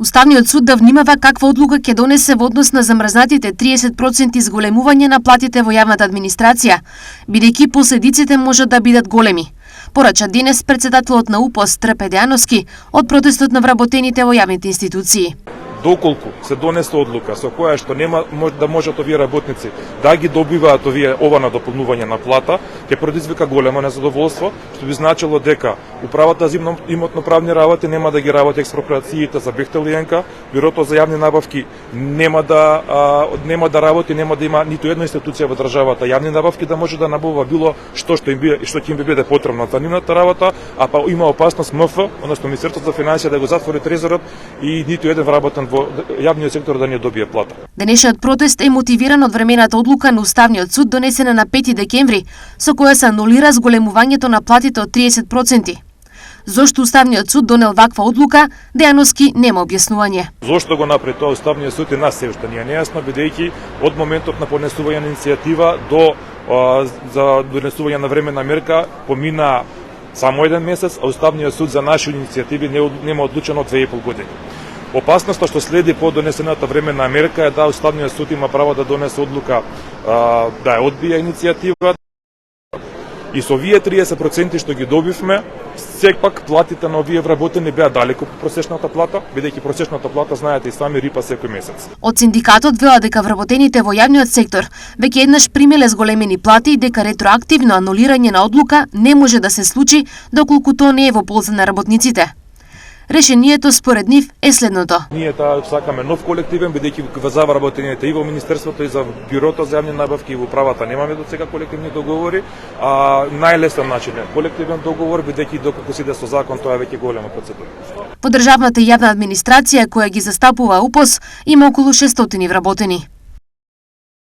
Уставниот суд да внимава каква одлука ќе донесе во однос на замрзнатите 30% изголемување на платите во јавната администрација, бидејќи последиците можат да бидат големи. Порача денес претседателот на УПОС Трпе Дејановски од протестот на вработените во јавните институции. Доколку се донесе одлука со која што нема да можат овие работници да ги добиваат ова на дополнување на плата, ќе предизвика големо незадоволство, што би значило дека управата за имотно-правни работи нема да ги работи експроприациите за Бехтел и ЕНКА, бюрото за јавни набавки нема да работи, нема да има ниту една институција во државата јавни набавки да може да набавува било што ќе им биде потребно за нивната работа, а па има опасност МФ, односно Министерството за финансија да го затвори трезорот и ниту еден вработен во јавниот сектор да не добие плата. Денешниот протест е мотивиран од времената одлука на Уставниот суд донесена на 5 декември, со која се анулира зголемувањето на платите од 30%. Зошто Уставниот суд донел ваква одлука, Дејановски нема објаснување. Зошто го направи тоа Уставниот суд и нас се уште не е нејасно, бидејќи од моментот на поднесување на иницијатива до за донесување на временна мерка помина само еден месец, а Уставниот суд за наши иницијативи нема одлучено 2,5 години. Опасноста што следи по донесената временна мерка е да Уставниот суд има право да донесе одлука да ја одбие иницијатива и со овие 30% што ги добивме, сепак платите на овие вработени беа далеку по просечната плата, бидејќи просечната плата, знаете и сами, рипа секој месец. Од синдикатот велат дека вработените во јавниот сектор веќе еднаш примеле зголемени плати и дека ретроактивно анулирање на одлука не може да се случи доколку тоа не е во полза на работниците. Решението според нив е следното. Ние сакаме нов колективен, бидејќи за вработените и во Министерството и за Бюрото за јавни набавки и во управата немаме до сега колективни договори, а најлесен начин е колективен договор, бидејќи доколку се иде со закон, тоа е веќе голема процедура. Во државната и јавна администрација која ги застапува УПОС има околу 600 вработени.